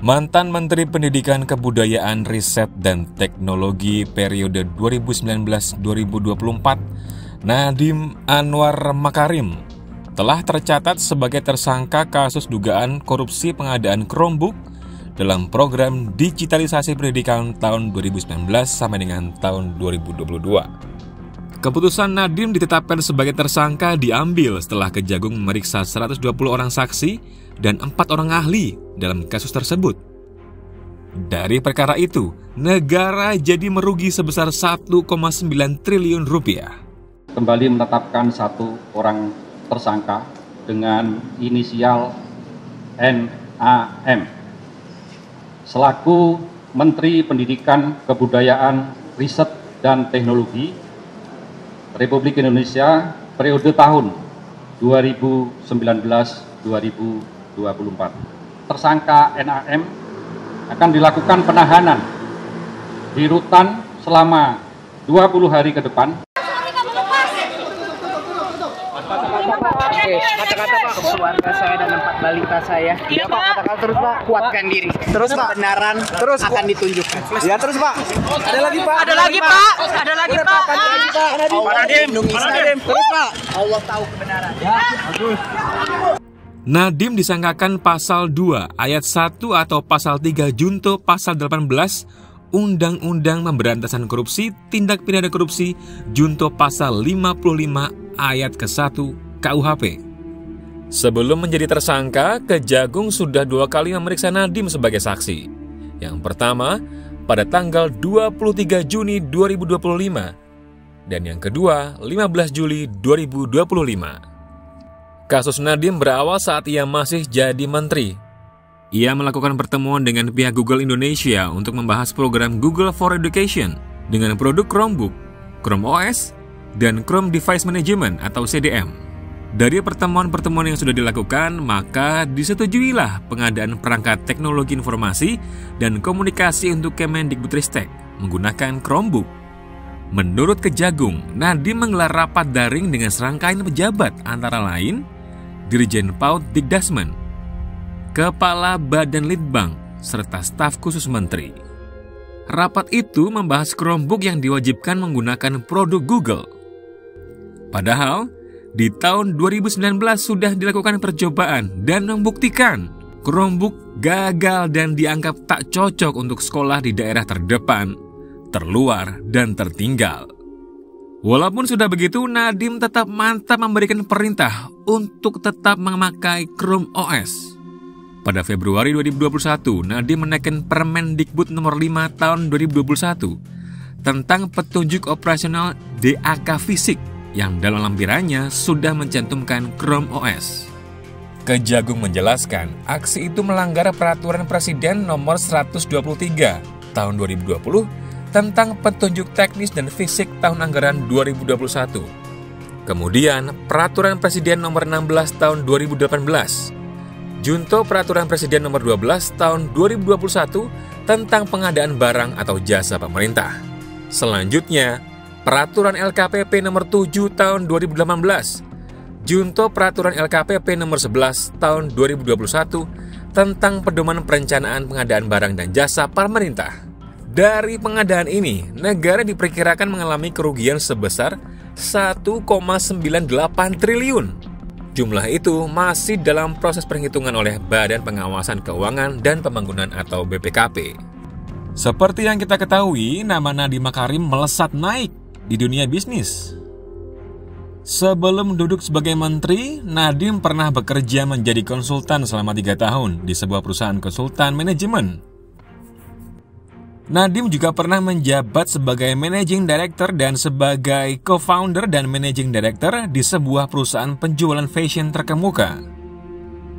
Mantan Menteri Pendidikan Kebudayaan Riset dan Teknologi periode 2019-2024, Nadiem Anwar Makarim, telah tercatat sebagai tersangka kasus dugaan korupsi pengadaan Chromebook dalam program digitalisasi pendidikan tahun 2019 sampai dengan tahun 2022. Keputusan Nadiem ditetapkan sebagai tersangka diambil setelah Kejagung memeriksa 120 orang saksi dan 4 orang ahli dalam kasus tersebut. Dari perkara itu, negara jadi merugi sebesar 1,9 triliun rupiah. Kembali menetapkan satu orang tersangka dengan inisial NAM selaku Menteri Pendidikan, Kebudayaan, Riset, dan Teknologi Republik Indonesia periode tahun 2019-2024. Tersangka NAM akan dilakukan penahanan di rutan selama 20 hari ke depan. Kata-kata Pak, keluarga saya dan 4 balita saya. Iya Pak, katakan terus Pak. Kuatkan diri. Terus Pak. Kebenaran terus akan ditunjukkan. Ya terus Pak. Ada lagi Pak. Ada lagi Pak. Ada lagi Pak. Nadiem. Terus Pak. Allah tahu kebenaran. Ya. Bagus. Nadiem disangkakan pasal 2 ayat 1 atau pasal 3 junto pasal 18 Undang-Undang Pemberantasan Korupsi, Tindak Pidana Korupsi, junto pasal 55 ayat ke-1 KUHP. Sebelum menjadi tersangka, Kejagung sudah 2 kali memeriksa Nadiem sebagai saksi. Yang pertama, pada tanggal 23 Juni 2025, dan yang kedua, 15 Juli 2025. Kasus Nadiem berawal saat ia masih jadi menteri. Ia melakukan pertemuan dengan pihak Google Indonesia untuk membahas program Google for Education dengan produk Chromebook, Chrome OS, dan Chrome Device Management atau CDM. Dari pertemuan-pertemuan yang sudah dilakukan, maka disetujuilah pengadaan perangkat teknologi informasi dan komunikasi untuk Kemendikbudristek menggunakan Chromebook. Menurut Kejagung, Nadiem menggelar rapat daring dengan serangkaian pejabat antara lain Dirjen PAUD Dikdasmen, Kepala Badan Litbang, serta staf khusus menteri. Rapat itu membahas Chromebook yang diwajibkan menggunakan produk Google. Padahal, di tahun 2019 sudah dilakukan percobaan dan membuktikan Chromebook gagal dan dianggap tak cocok untuk sekolah di daerah terdepan, terluar, dan tertinggal. Walaupun sudah begitu, Nadiem tetap mantap memberikan perintah untuk tetap memakai Chrome OS. Pada Februari 2021, Nadiem menaikkan Permendikbud nomor 5 tahun 2021 tentang petunjuk operasional DAK Fisik yang dalam lampirannya sudah mencantumkan Chrome OS. Kejagung menjelaskan, aksi itu melanggar Peraturan Presiden nomor 123 tahun 2020 tentang petunjuk teknis dan fisik tahun anggaran 2021. Kemudian, Peraturan Presiden nomor 16 tahun 2018, junto Peraturan Presiden nomor 12 tahun 2021 tentang pengadaan barang atau jasa pemerintah. Selanjutnya, Peraturan LKPP nomor 7 tahun 2018, junto Peraturan LKPP nomor 11 tahun 2021 tentang pedoman perencanaan pengadaan barang dan jasa pemerintah. Dari pengadaan ini, negara diperkirakan mengalami kerugian sebesar 1,98 triliun. Jumlah itu masih dalam proses perhitungan oleh Badan Pengawasan Keuangan dan Pembangunan atau BPKP. Seperti yang kita ketahui, nama Nadiem Makarim melesat naik di dunia bisnis. Sebelum duduk sebagai menteri, Nadiem pernah bekerja menjadi konsultan selama 3 tahun di sebuah perusahaan konsultan manajemen. Nadiem juga pernah menjabat sebagai Managing Director dan sebagai Co-founder dan Managing Director di sebuah perusahaan penjualan fashion terkemuka.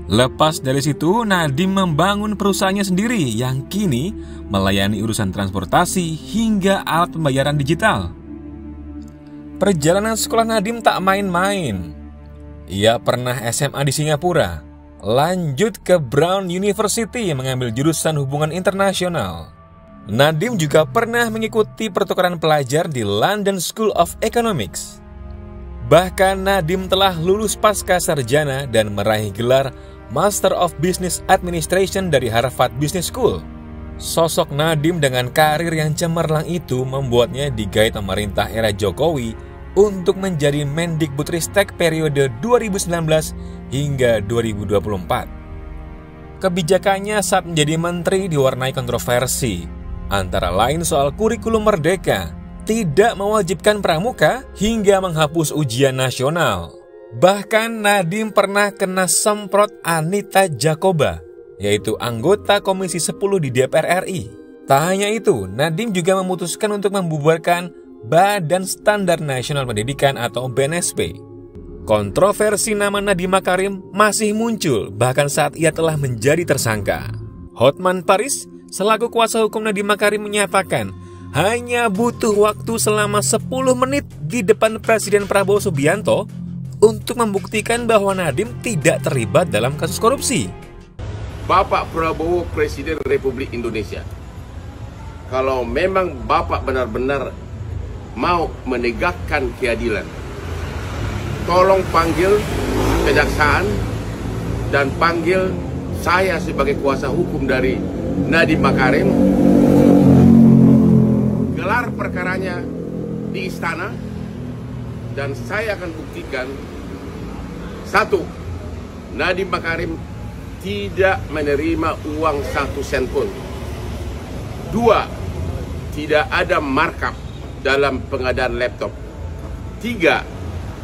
Lepas dari situ, Nadiem membangun perusahaannya sendiri yang kini melayani urusan transportasi hingga alat pembayaran digital. Perjalanan sekolah Nadiem tak main-main. Ia pernah SMA di Singapura, lanjut ke Brown University mengambil jurusan hubungan internasional. Nadiem juga pernah mengikuti pertukaran pelajar di London School of Economics. Bahkan Nadiem telah lulus pasca sarjana dan meraih gelar Master of Business Administration dari Harvard Business School. Sosok Nadiem dengan karir yang cemerlang itu membuatnya digait pemerintah era Jokowi untuk menjadi Mendikbudristek periode 2019 hingga 2024. Kebijakannya saat menjadi menteri diwarnai kontroversi, antara lain soal kurikulum merdeka, tidak mewajibkan pramuka, hingga menghapus ujian nasional. Bahkan Nadiem pernah kena semprot Anita Jakoba, yaitu anggota Komisi 10 di DPR RI. Tak hanya itu, Nadiem juga memutuskan untuk membubarkan Badan Standar Nasional Pendidikan atau BNSP. Kontroversi nama Nadiem Makarim masih muncul bahkan saat ia telah menjadi tersangka. Hotman Paris selaku kuasa hukum Nadiem Makarim menyatakan hanya butuh waktu selama 10 menit di depan Presiden Prabowo Subianto untuk membuktikan bahwa Nadiem tidak terlibat dalam kasus korupsi. Bapak Prabowo Presiden Republik Indonesia, kalau memang Bapak benar-benar mau menegakkan keadilan, tolong panggil kejaksaan dan panggil saya sebagai kuasa hukum dari Nadiem Makarim. Gelar perkaranya di istana dan saya akan buktikan, 1. Nadiem Makarim tidak menerima uang 1 sen pun. 2. Tidak ada markup dalam pengadaan laptop. 3.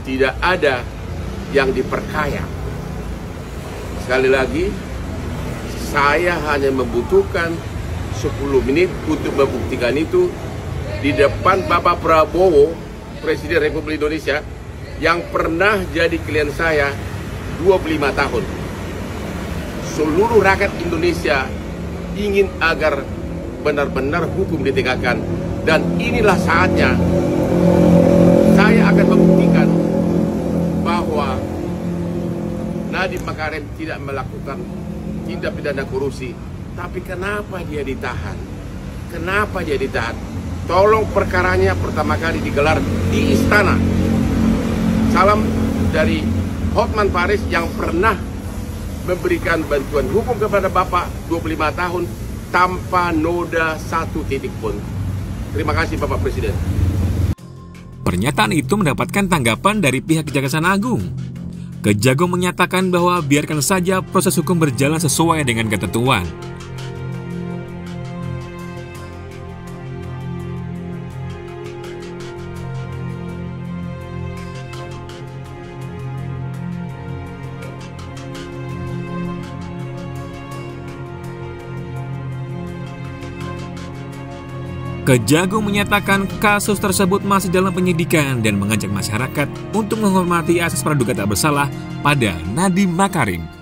Tidak ada yang diperkaya. Sekali lagi, saya hanya membutuhkan 10 menit untuk membuktikan itu di depan Bapak Prabowo, Presiden Republik Indonesia, yang pernah jadi klien saya 25 tahun. Seluruh rakyat Indonesia ingin agar benar-benar hukum ditegakkan, dan inilah saatnya saya akan membuktikan bahwa Nadiem Makarim tidak melakukan tindak pidana korupsi. Tapi kenapa dia ditahan? Kenapa dia ditahan? Tolong perkaranya pertama kali digelar di istana. Salam dari Hotman Paris yang pernah memberikan bantuan hukum kepada Bapak 25 tahun tanpa noda 1 titik pun. Terima kasih Bapak Presiden. Pernyataan itu mendapatkan tanggapan dari pihak Kejaksaan Agung. Kejagung menyatakan bahwa biarkan saja proses hukum berjalan sesuai dengan ketentuan. Kejagung menyatakan kasus tersebut masih dalam penyidikan dan mengajak masyarakat untuk menghormati asas praduga tak bersalah pada Nadiem Makarim.